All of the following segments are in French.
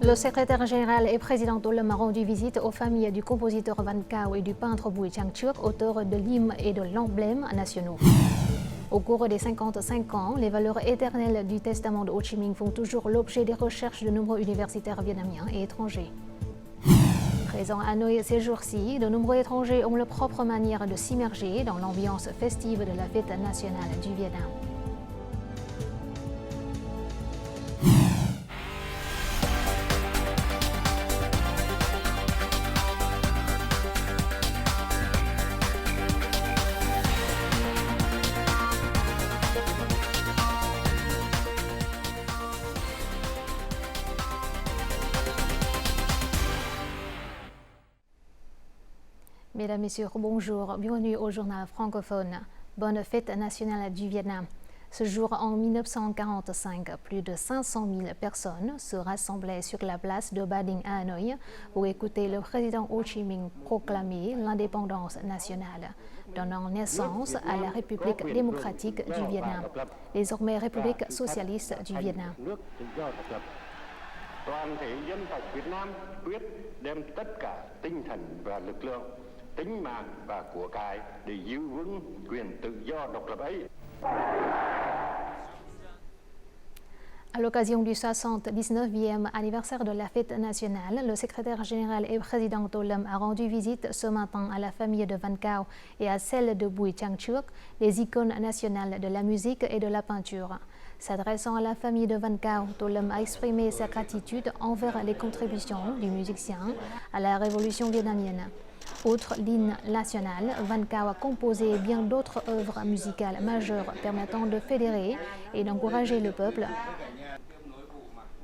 Le secrétaire général et président Tolem a rendu visite aux familles du compositeur Van Cao et du peintre Bùi Chang Chuc, auteurs de l'hymne et de l'emblème nationaux. Au cours des 55 ans, les valeurs éternelles du testament de Ho Chi Minh font toujours l'objet des recherches de nombreux universitaires vietnamiens et étrangers. Présents à Hanoï ces jours-ci, de nombreux étrangers ont leur propre manière de s'immerger dans l'ambiance festive de la fête nationale du Vietnam. Mesdames, Messieurs, bonjour, bienvenue au journal francophone. Bonne fête nationale du Vietnam. Ce jour en 1945, plus de 500 000 personnes se rassemblaient sur la place de Ba Dinh à Hanoï pour écouter le président Ho Chi Minh proclamer l'indépendance nationale, donnant naissance à la République démocratique du Vietnam, désormais République socialiste du Vietnam. Toàn thể dân tộc Việt Nam quyết đem tất cả tinh thần và lực lượng, tính mạng và của cải để giữ vững quyền tự do độc lập ấy. À l'occasion du 79e anniversaire de la fête nationale, le secrétaire général et président Tolem a rendu visite ce matin à la famille de Van Cao et à celle de Bùi Chang Chuc, les icônes nationales de la musique et de la peinture. S'adressant à la famille de Van Cao, Tolem a exprimé sa gratitude envers les contributions du musicien à la révolution vietnamienne. Outre l'hymne national, Van Cao a composé bien d'autres œuvres musicales majeures permettant de fédérer et d'encourager le peuple.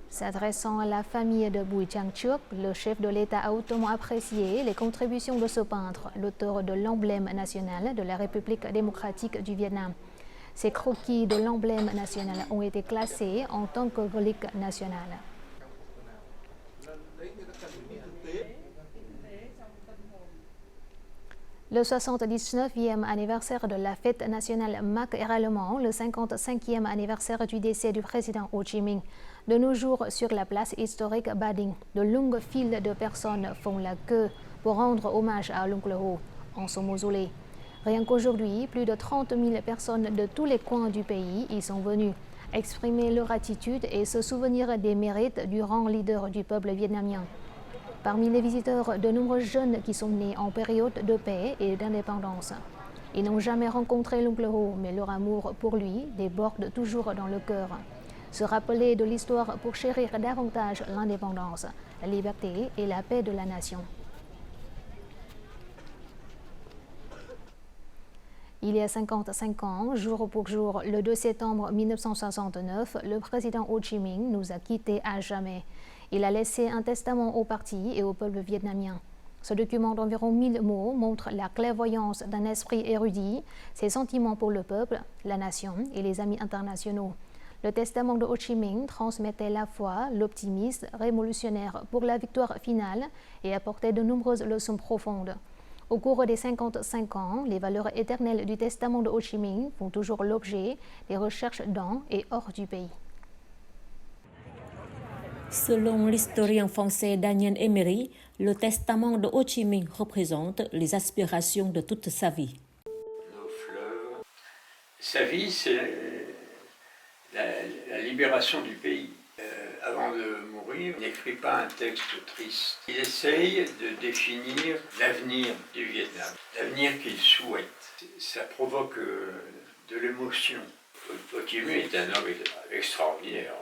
S'adressant à la famille de Bùi Chang Chuc, le chef de l'État a hautement apprécié les contributions de ce peintre, l'auteur de l'emblème national de la République démocratique du Vietnam. Ces croquis de l'emblème national ont été classés en tant que relique nationale. Le 79e anniversaire de la fête nationale marque également le 55e anniversaire du décès du président Ho Chi Minh. De nos jours, sur la place historique Ba Dinh, de longues files de personnes font la queue pour rendre hommage à l'oncle Ho en son mausolée. Rien qu'aujourd'hui, plus de 30 000 personnes de tous les coins du pays y sont venues exprimer leur attitude et se souvenir des mérites du grand leader du peuple vietnamien. Parmi les visiteurs, de nombreux jeunes qui sont nés en période de paix et d'indépendance. Ils n'ont jamais rencontré l'oncle Ho, mais leur amour pour lui déborde toujours dans le cœur. Se rappeler de l'histoire pour chérir davantage l'indépendance, la liberté et la paix de la nation. Il y a 55 ans, jour pour jour, le 2 septembre 1969, le président Ho Chi Minh nous a quittés à jamais. Il a laissé un testament au parti et au peuple vietnamien. Ce document d'environ 1000 mots montre la clairvoyance d'un esprit érudit, ses sentiments pour le peuple, la nation et les amis internationaux. Le testament de Ho Chi Minh transmettait la foi, l'optimisme révolutionnaire pour la victoire finale et apportait de nombreuses leçons profondes. Au cours des 55 ans, les valeurs éternelles du testament de Ho Chi Minh font toujours l'objet des recherches dans et hors du pays. Selon l'historien français Daniel Emery, le testament de Ho Chi Minh représente les aspirations de toute sa vie. Nos fleuves. Sa vie, c'est la libération du pays. Avant de mourir, il n'écrit pas un texte triste. Il essaye de définir l'avenir du Vietnam, l'avenir qu'il souhaite. Ça provoque de l'émotion. Ho Chi Minh est un homme extraordinaire.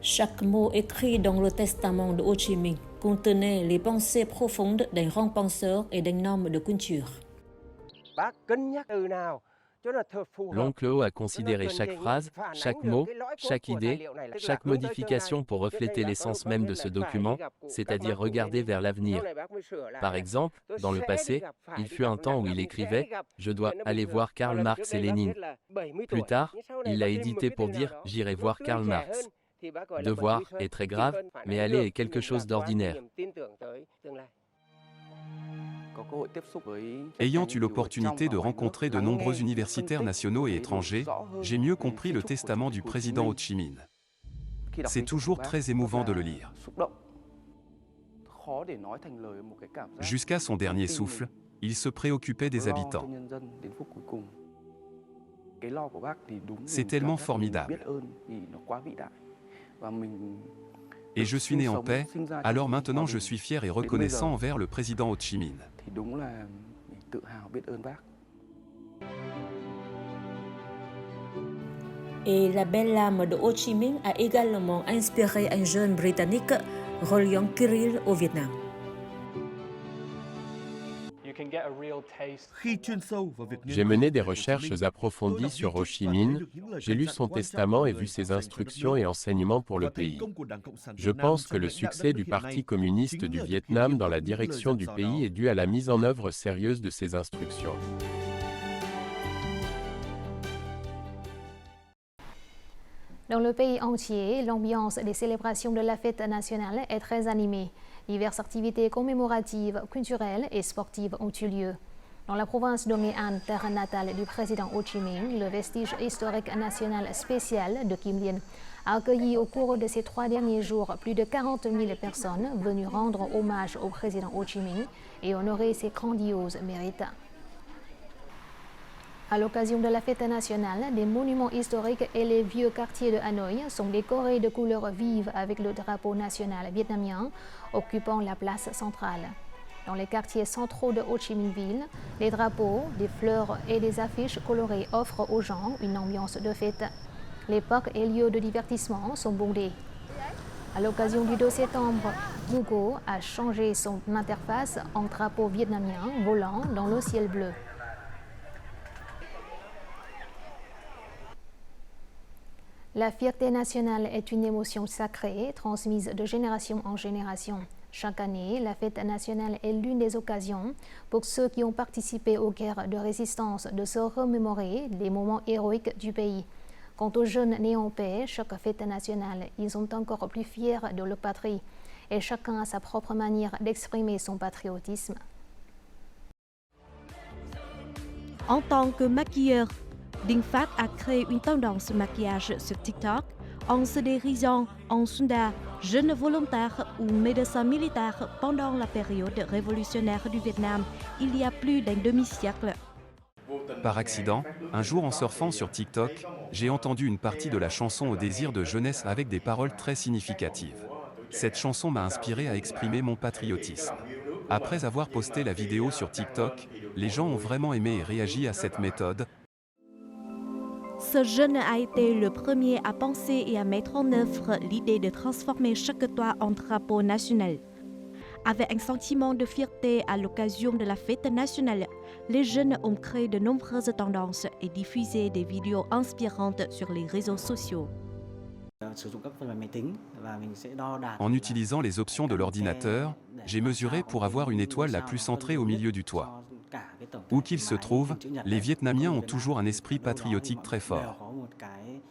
Chaque mot écrit dans le testament de Ho Chi Minh contenait les pensées profondes d'un grand penseur et d'un homme de culture. L'oncle Ho a considéré chaque phrase, chaque mot, chaque idée, chaque modification pour refléter l'essence même de ce document, c'est-à-dire regarder vers l'avenir. Par exemple, dans le passé, il fut un temps où il écrivait « Je dois aller voir Karl Marx et Lénine ». Plus tard, il l'a édité pour dire « J'irai voir Karl Marx ». Devoir est très grave, mais aller est quelque chose d'ordinaire. Ayant eu l'opportunité de rencontrer de nombreux universitaires nationaux et étrangers, j'ai mieux compris le testament du président Ho Chi Minh. C'est toujours très émouvant de le lire. Jusqu'à son dernier souffle, il se préoccupait des habitants. C'est tellement formidable. Et je suis né en paix, alors maintenant je suis fier et reconnaissant envers le président Ho Chi Minh. Et la belle âme de Ho Chi Minh a également inspiré un jeune Britannique, Roland Kirill, au Vietnam. J'ai mené des recherches approfondies sur Ho Chi Minh, j'ai lu son testament et vu ses instructions et enseignements pour le pays. Je pense que le succès du Parti communiste du Vietnam dans la direction du pays est dû à la mise en œuvre sérieuse de ces instructions. Dans le pays entier, l'ambiance des célébrations de la fête nationale est très animée. Diverses activités commémoratives, culturelles et sportives ont eu lieu. Dans la province de Nghệ An, terre natale du président Ho Chi Minh, le vestige historique national spécial de Kim Lien a accueilli au cours de ces 3 derniers jours plus de 40 000 personnes venues rendre hommage au président Ho Chi Minh et honorer ses grandioses mérites. À l'occasion de la fête nationale, des monuments historiques et les vieux quartiers de Hanoï sont décorés de couleurs vives avec le drapeau national vietnamien occupant la place centrale. Dans les quartiers centraux de Ho Chi Minh Ville, les drapeaux, des fleurs et des affiches colorées offrent aux gens une ambiance de fête. Les parcs et lieux de divertissement sont bondés. À l'occasion du 2 septembre, Google a changé son interface en drapeau vietnamien volant dans le ciel bleu. La fierté nationale est une émotion sacrée, transmise de génération en génération. Chaque année, la fête nationale est l'une des occasions pour ceux qui ont participé aux guerres de résistance de se remémorer les moments héroïques du pays. Quant aux jeunes nés en paix, chaque fête nationale, ils sont encore plus fiers de leur patrie. Et chacun a sa propre manière d'exprimer son patriotisme. En tant que maquilleur, Dinh Phat a créé une tendance maquillage sur TikTok en se déguisant en soldat, jeune volontaire ou médecin militaire pendant la période révolutionnaire du Vietnam, il y a plus d'un demi-siècle. Par accident, un jour en surfant sur TikTok, j'ai entendu une partie de la chanson Au désir de jeunesse avec des paroles très significatives. Cette chanson m'a inspiré à exprimer mon patriotisme. Après avoir posté la vidéo sur TikTok, les gens ont vraiment aimé et réagi à cette méthode. Ce jeune a été le premier à penser et à mettre en œuvre l'idée de transformer chaque toit en drapeau national. Avec un sentiment de fierté à l'occasion de la fête nationale, les jeunes ont créé de nombreuses tendances et diffusé des vidéos inspirantes sur les réseaux sociaux. En utilisant les options de l'ordinateur, j'ai mesuré pour avoir une étoile la plus centrée au milieu du toit. Où qu'il se trouve, les Vietnamiens ont toujours un esprit patriotique très fort.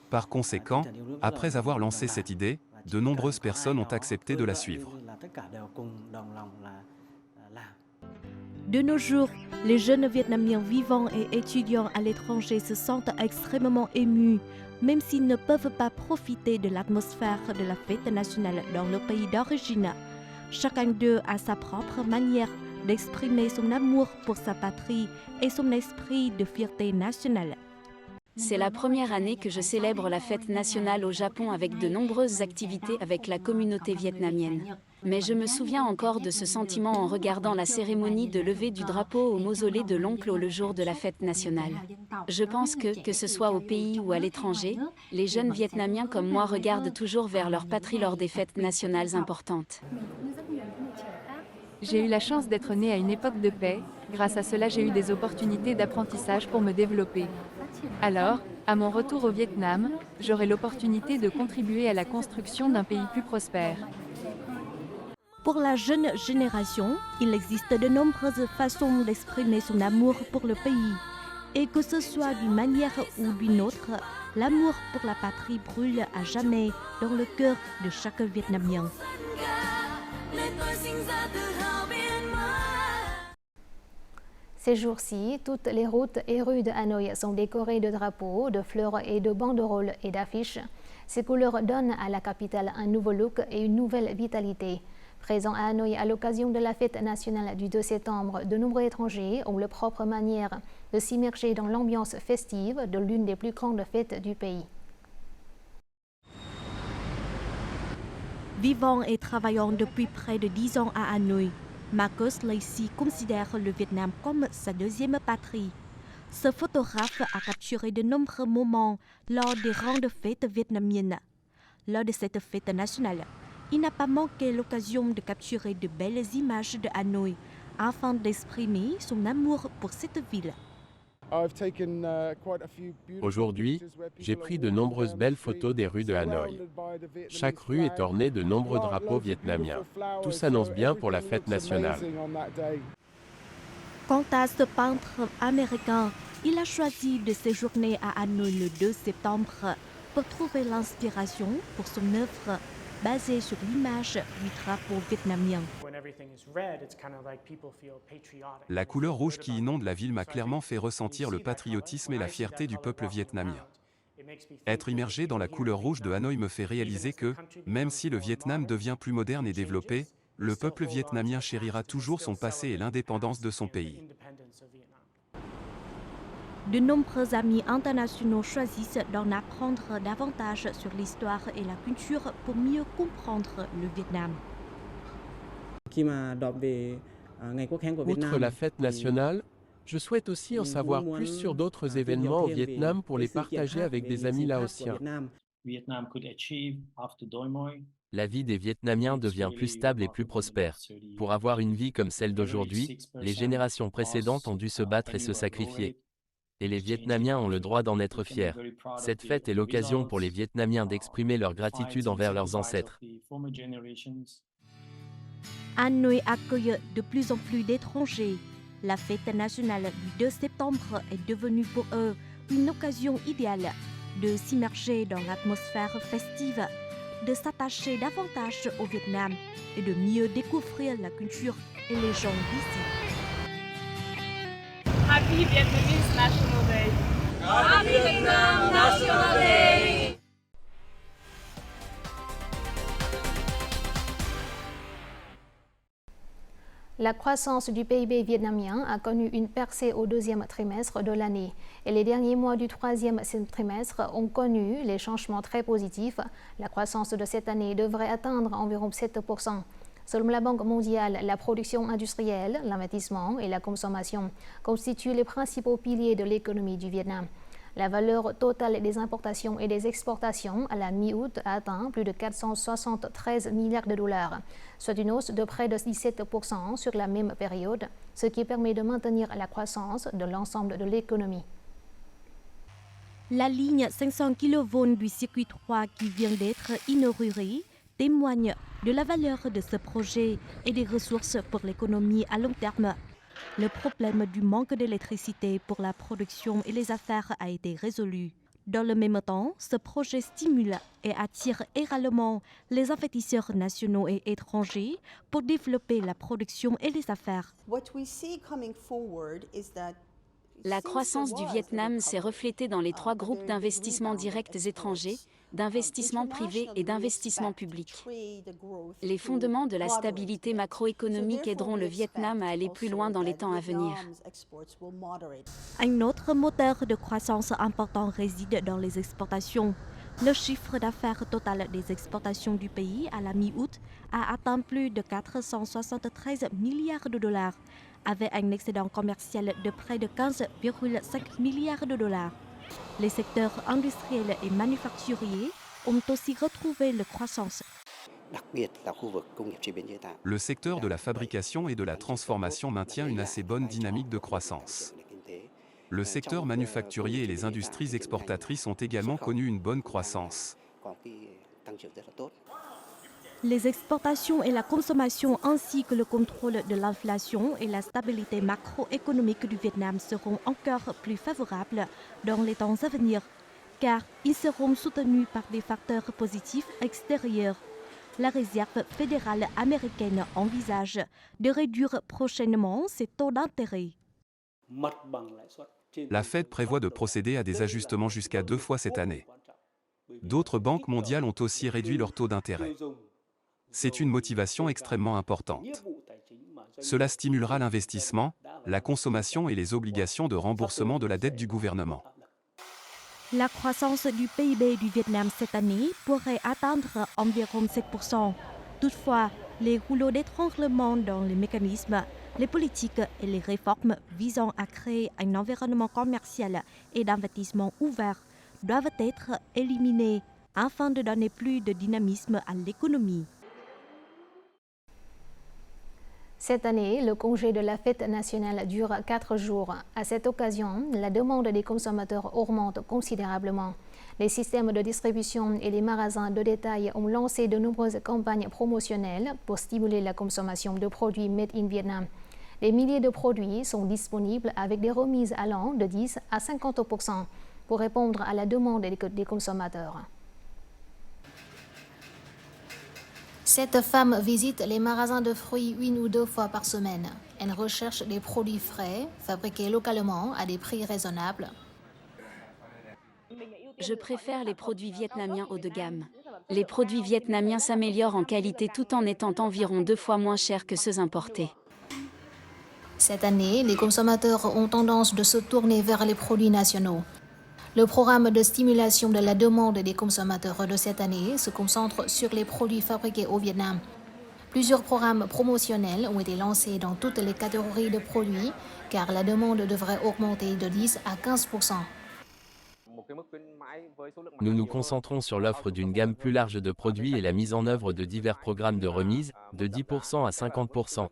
Par conséquent, après avoir lancé cette idée, de nombreuses personnes ont accepté de la suivre. De nos jours, les jeunes Vietnamiens vivant et étudiant à l'étranger se sentent extrêmement émus, même s'ils ne peuvent pas profiter de l'atmosphère de la fête nationale dans leur pays d'origine. Chacun d'eux a sa propre manière d'exprimer son amour pour sa patrie et son esprit de fierté nationale. C'est la première année que je célèbre la fête nationale au Japon avec de nombreuses activités avec la communauté vietnamienne. Mais je me souviens encore de ce sentiment en regardant la cérémonie de levée du drapeau au mausolée de l'oncle le jour de la fête nationale. Je pense que ce soit au pays ou à l'étranger, les jeunes Vietnamiens comme moi regardent toujours vers leur patrie lors des fêtes nationales importantes. J'ai eu la chance d'être née à une époque de paix, grâce à cela j'ai eu des opportunités d'apprentissage pour me développer. Alors, à mon retour au Vietnam, j'aurai l'opportunité de contribuer à la construction d'un pays plus prospère. Pour la jeune génération, il existe de nombreuses façons d'exprimer son amour pour le pays. Et que ce soit d'une manière ou d'une autre, l'amour pour la patrie brûle à jamais dans le cœur de chaque Vietnamien. Ces jours-ci, toutes les routes et rues de Hanoï sont décorées de drapeaux, de fleurs et de banderoles et d'affiches. Ces couleurs donnent à la capitale un nouveau look et une nouvelle vitalité. Présents à Hanoï à l'occasion de la fête nationale du 2 septembre, de nombreux étrangers ont leur propre manière de s'immerger dans l'ambiance festive de l'une des plus grandes fêtes du pays. Vivant et travaillant depuis près de 10 ans à Hanoï, Marcus Lacey considère le Vietnam comme sa deuxième patrie. Ce photographe a capturé de nombreux moments lors des grandes fêtes vietnamiennes. Lors de cette fête nationale, il n'a pas manqué l'occasion de capturer de belles images de Hanoï afin d'exprimer son amour pour cette ville. Aujourd'hui, j'ai pris de nombreuses belles photos des rues de Hanoï. Chaque rue est ornée de nombreux drapeaux vietnamiens. Tout s'annonce bien pour la fête nationale. Quant à ce peintre américain, il a choisi de séjourner à Hanoï le 2 septembre pour trouver l'inspiration pour son œuvre basée sur l'image du drapeau vietnamien. La couleur rouge qui inonde la ville m'a clairement fait ressentir le patriotisme et la fierté du peuple vietnamien. Être immergé dans la couleur rouge de Hanoï me fait réaliser que, même si le Vietnam devient plus moderne et développé, le peuple vietnamien chérira toujours son passé et l'indépendance de son pays. De nombreux amis internationaux choisissent d'en apprendre davantage sur l'histoire et la culture pour mieux comprendre le Vietnam. Outre la fête nationale, je souhaite aussi en savoir plus sur d'autres événements au Vietnam pour les partager avec des amis laotiens. La vie des Vietnamiens devient plus stable et plus prospère. Pour avoir une vie comme celle d'aujourd'hui, les générations précédentes ont dû se battre et se sacrifier. Et les Vietnamiens ont le droit d'en être fiers. Cette fête est l'occasion pour les Vietnamiens d'exprimer leur gratitude envers leurs ancêtres. Hanoï accueille de plus en plus d'étrangers. La fête nationale du 2 septembre est devenue pour eux une occasion idéale de s'immerger dans l'atmosphère festive, de s'attacher davantage au Vietnam et de mieux découvrir la culture et les gens d'ici. Happy Vietnamese National Day! Happy Vietnam National Day! La croissance du PIB vietnamien a connu une percée au deuxième trimestre de l'année et les derniers mois du troisième trimestre ont connu les changements très positifs. La croissance de cette année devrait atteindre environ 7%. Selon la Banque mondiale, la production industrielle, l'investissement et la consommation constituent les principaux piliers de l'économie du Vietnam. La valeur totale des importations et des exportations à la mi-août a atteint plus de 473 milliards de dollars, soit une hausse de près de 17% sur la même période, ce qui permet de maintenir la croissance de l'ensemble de l'économie. La ligne 500 kV du circuit 3 qui vient d'être inaugurée témoigne de la valeur de ce projet et des ressources pour l'économie à long terme. Le problème du manque d'électricité pour la production et les affaires a été résolu. Dans le même temps, ce projet stimule et attire également les investisseurs nationaux et étrangers pour développer la production et les affaires. La croissance du Vietnam s'est reflétée dans les trois groupes d'investissements directs étrangers, d'investissements privés et d'investissements publics. Les fondements de la stabilité macroéconomique aideront le Vietnam à aller plus loin dans les temps à venir. Un autre moteur de croissance important réside dans les exportations. Le chiffre d'affaires total des exportations du pays à la mi-août a atteint plus de 473 milliards de dollars, avec un excédent commercial de près de 15,5 milliards de dollars. Les secteurs industriels et manufacturiers ont aussi retrouvé la croissance. Le secteur de la fabrication et de la transformation maintient une assez bonne dynamique de croissance. Le secteur manufacturier et les industries exportatrices ont également connu une bonne croissance. Les exportations et la consommation ainsi que le contrôle de l'inflation et la stabilité macroéconomique du Vietnam seront encore plus favorables dans les temps à venir, car ils seront soutenus par des facteurs positifs extérieurs. La Réserve fédérale américaine envisage de réduire prochainement ses taux d'intérêt. La Fed prévoit de procéder à des ajustements jusqu'à 2 fois cette année. D'autres banques mondiales ont aussi réduit leur taux d'intérêt. C'est une motivation extrêmement importante. Cela stimulera l'investissement, la consommation et les obligations de remboursement de la dette du gouvernement. La croissance du PIB du Vietnam cette année pourrait atteindre environ 7%. Toutefois, les rouleaux d'étranglement dans les mécanismes, les politiques et les réformes visant à créer un environnement commercial et d'investissement ouvert doivent être éliminés afin de donner plus de dynamisme à l'économie. Cette année, le congé de la fête nationale dure 4 jours. À cette occasion, la demande des consommateurs augmente considérablement. Les systèmes de distribution et les magasins de détail ont lancé de nombreuses campagnes promotionnelles pour stimuler la consommation de produits made in Vietnam. Des milliers de produits sont disponibles avec des remises allant de 10 à 50% pour répondre à la demande des consommateurs. Cette femme visite les magasins de fruits 1 ou 2 fois par semaine. Elle recherche des produits frais, fabriqués localement à des prix raisonnables. Je préfère les produits vietnamiens haut de gamme. Les produits vietnamiens s'améliorent en qualité tout en étant environ 2 fois moins chers que ceux importés. Cette année, les consommateurs ont tendance de se tourner vers les produits nationaux. Le programme de stimulation de la demande des consommateurs de cette année se concentre sur les produits fabriqués au Vietnam. Plusieurs programmes promotionnels ont été lancés dans toutes les catégories de produits car la demande devrait augmenter de 10 à 15%. Nous nous concentrons sur l'offre d'une gamme plus large de produits et la mise en œuvre de divers programmes de remise, de 10% à 50%.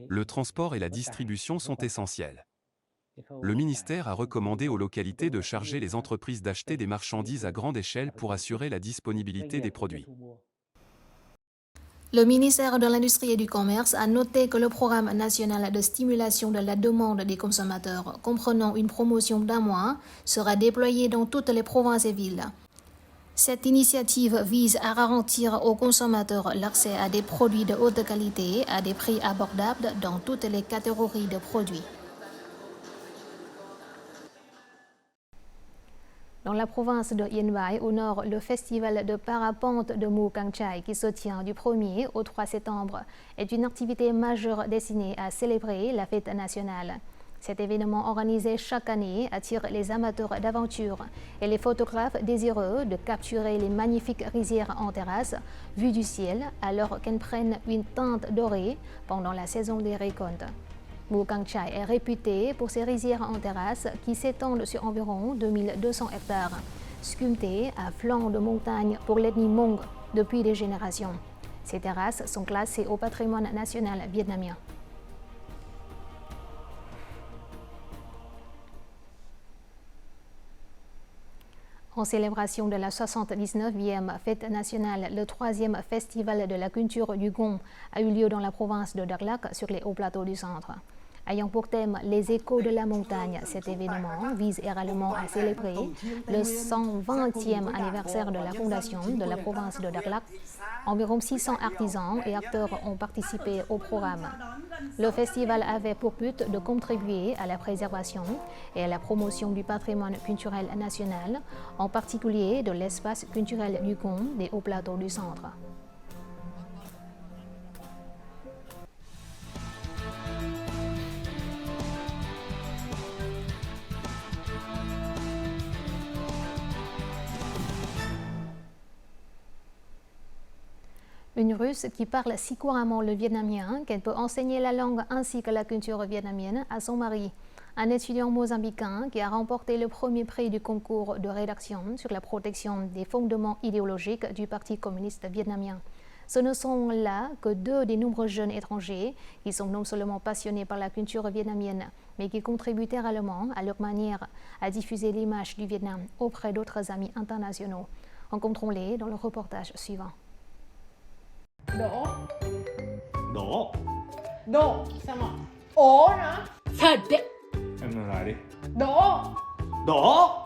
Le transport et la distribution sont essentiels. Le ministère a recommandé aux localités de charger les entreprises d'acheter des marchandises à grande échelle pour assurer la disponibilité des produits. Le ministère de l'Industrie et du Commerce a noté que le programme national de stimulation de la demande des consommateurs, comprenant une promotion d'1 mois, sera déployé dans toutes les provinces et villes. Cette initiative vise à garantir aux consommateurs l'accès à des produits de haute qualité à des prix abordables dans toutes les catégories de produits. Dans la province de Yên Bai, au nord, le festival de parapente de Mu Cang Chai, qui se tient du 1er au 3 septembre, est une activité majeure destinée à célébrer la fête nationale. Cet événement organisé chaque année attire les amateurs d'aventure et les photographes désireux de capturer les magnifiques rizières en terrasse, vues du ciel, alors qu'elles prennent une teinte dorée pendant la saison des récoltes. Mu Cang Chai est réputé pour ses rizières en terrasse qui s'étendent sur environ 2200 hectares, sculptées à flanc de montagne pour l'ethnie Hmong depuis des générations. Ces terrasses sont classées au patrimoine national vietnamien. En célébration de la 79e fête nationale, le 3e festival de la culture du Gong a eu lieu dans la province de Đắk Lắk sur les hauts plateaux du centre. Ayant pour thème les échos de la montagne, cet événement vise également à célébrer le 120e anniversaire de la fondation de la province de Đắk Lắk. Environ 600 artisans et acteurs ont participé au programme. Le festival avait pour but de contribuer à la préservation et à la promotion du patrimoine culturel national, en particulier de l'espace culturel du Gong des hauts plateaux du centre. Une Russe qui parle si couramment le vietnamien qu'elle peut enseigner la langue ainsi que la culture vietnamienne à son mari. Un étudiant mozambicain qui a remporté le premier prix du concours de rédaction sur la protection des fondements idéologiques du Parti communiste vietnamien. Ce ne sont là que 2 des nombreux jeunes étrangers qui sont non seulement passionnés par la culture vietnamienne, mais qui contribuent également à leur manière à diffuser l'image du Vietnam auprès d'autres amis internationaux. Rencontrons-les dans le reportage suivant. Đỗ. Đỗ. Đỗ. Sao mà? Ố hả? Thật đấy. Em nói lại đi. Đỗ. Đỗ.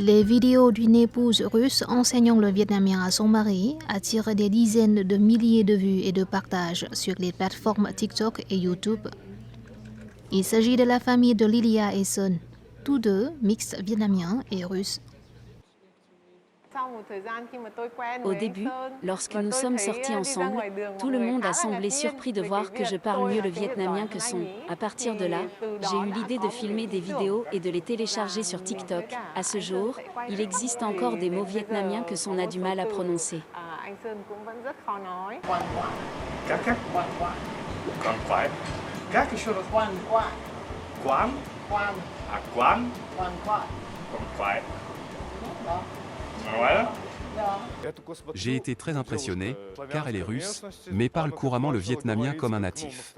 Les vidéos d'une épouse russe enseignant le vietnamien à son mari attirent des dizaines de milliers de vues et de partages sur les plateformes TikTok et YouTube. Il s'agit de la famille de Lilia et Son, tous deux mixtes vietnamiens et russes. Au début, lorsque nous sommes sortis ensemble, tout le monde a semblé surpris de voir que je parle mieux le vietnamien que Son. À partir de là, j'ai eu l'idée de filmer des vidéos et de les télécharger sur TikTok. À ce jour, il existe encore des mots vietnamiens que Son a du mal à prononcer. J'ai été très impressionné, car elle est russe, mais parle couramment le vietnamien comme un natif.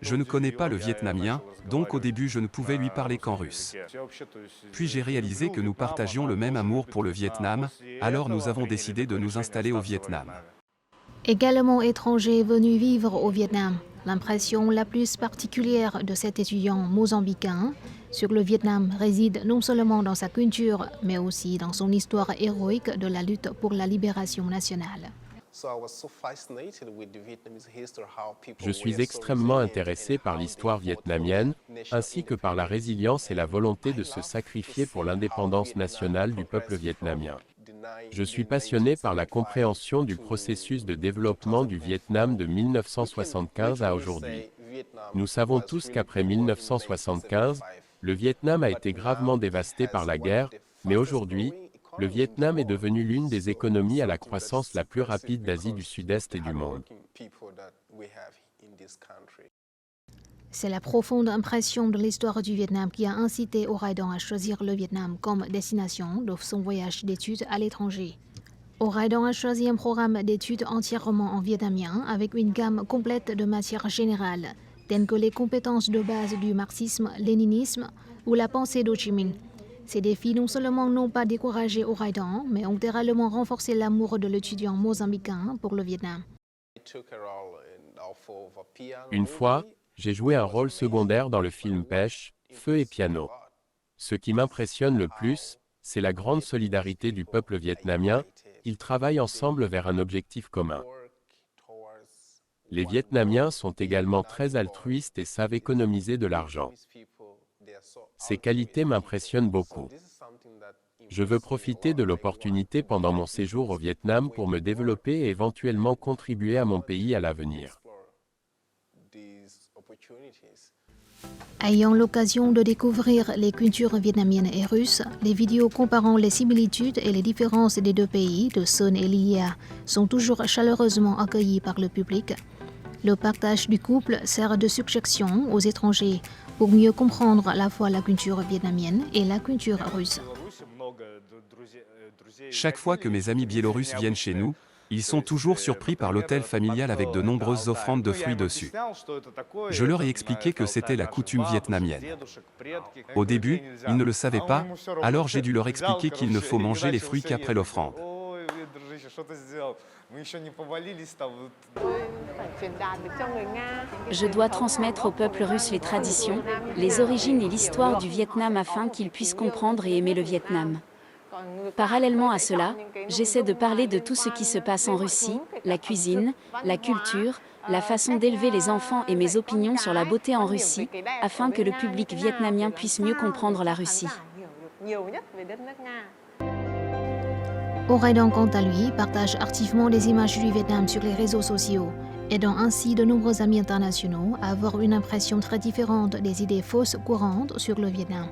Je ne connais pas le vietnamien, donc au début je ne pouvais lui parler qu'en russe. Puis j'ai réalisé que nous partagions le même amour pour le Vietnam, alors nous avons décidé de nous installer au Vietnam. Également étranger venu vivre au Vietnam, l'impression la plus particulière de cet étudiant mozambicain sur le Vietnam réside non seulement dans sa culture, mais aussi dans son histoire héroïque de la lutte pour la libération nationale. Je suis extrêmement intéressé par l'histoire vietnamienne, ainsi que par la résilience et la volonté de se sacrifier pour l'indépendance nationale du peuple vietnamien. Je suis passionné par la compréhension du processus de développement du Vietnam de 1975 à aujourd'hui. Nous savons tous qu'après 1975, le Vietnam a été gravement dévasté par la guerre, mais aujourd'hui, le Vietnam est devenu l'une des économies à la croissance la plus rapide d'Asie du Sud-Est et du monde. C'est la profonde impression de l'histoire du Vietnam qui a incité Oraïdan à choisir le Vietnam comme destination de son voyage d'études à l'étranger. Oraïdan a choisi un programme d'études entièrement en vietnamien avec une gamme complète de matières générales, telles que les compétences de base du marxisme-léninisme ou la pensée d'Ho Chi Minh. Ces défis non seulement n'ont pas découragé Oraïdan, mais ont également renforcé l'amour de l'étudiant mozambicain pour le Vietnam. Une fois, j'ai joué un rôle secondaire dans le film Pêche, Feu et Piano. Ce qui m'impressionne le plus, c'est la grande solidarité du peuple vietnamien. Ils travaillent ensemble vers un objectif commun. Les Vietnamiens sont également très altruistes et savent économiser de l'argent. Ces qualités m'impressionnent beaucoup. Je veux profiter de l'opportunité pendant mon séjour au Vietnam pour me développer et éventuellement contribuer à mon pays à l'avenir. Ayant l'occasion de découvrir les cultures vietnamiennes et russes, les vidéos comparant les similitudes et les différences des deux pays de Son et Lilia sont toujours chaleureusement accueillies par le public. Le partage du couple sert de suggestion aux étrangers pour mieux comprendre à la fois la culture vietnamienne et la culture russe. Chaque fois que mes amis biélorusses viennent chez nous, ils sont toujours surpris par l'hôtel familial avec de nombreuses offrandes de fruits dessus. Je leur ai expliqué que c'était la coutume vietnamienne. Au début, ils ne le savaient pas, alors j'ai dû leur expliquer qu'il ne faut manger les fruits qu'après l'offrande. Je dois transmettre au peuple russe les traditions, les origines et l'histoire du Vietnam afin qu'ils puissent comprendre et aimer le Vietnam. Parallèlement à cela, j'essaie de parler de tout ce qui se passe en Russie, la cuisine, la culture, la façon d'élever les enfants et mes opinions sur la beauté en Russie, afin que le public vietnamien puisse mieux comprendre la Russie. Oraïdan, quant à lui, partage activement des images du Vietnam sur les réseaux sociaux, aidant ainsi de nombreux amis internationaux à avoir une impression très différente des idées fausses courantes sur le Vietnam.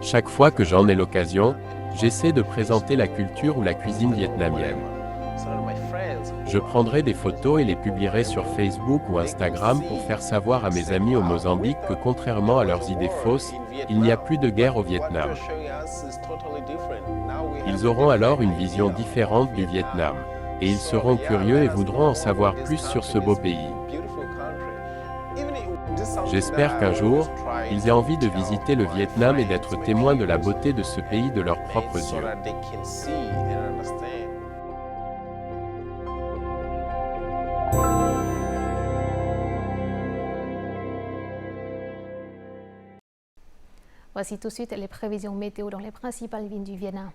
Chaque fois que j'en ai l'occasion, j'essaie de présenter la culture ou la cuisine vietnamienne. Je prendrai des photos et les publierai sur Facebook ou Instagram pour faire savoir à mes amis au Mozambique que contrairement à leurs idées fausses, il n'y a plus de guerre au Vietnam. Ils auront alors une vision différente du Vietnam, et ils seront curieux et voudront en savoir plus sur ce beau pays. J'espère qu'un jour, ils aient envie de visiter le Vietnam et d'être témoins de la beauté de ce pays de leurs propres yeux. Voici tout de suite les prévisions météo dans les principales villes du Vietnam.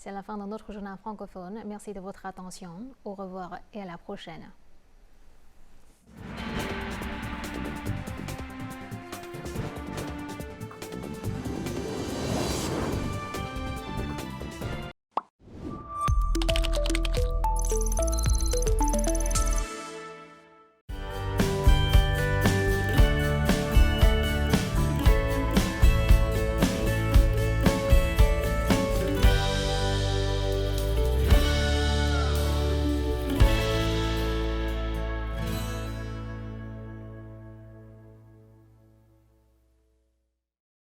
C'est la fin de notre journal francophone. Merci de votre attention. Au revoir et à la prochaine.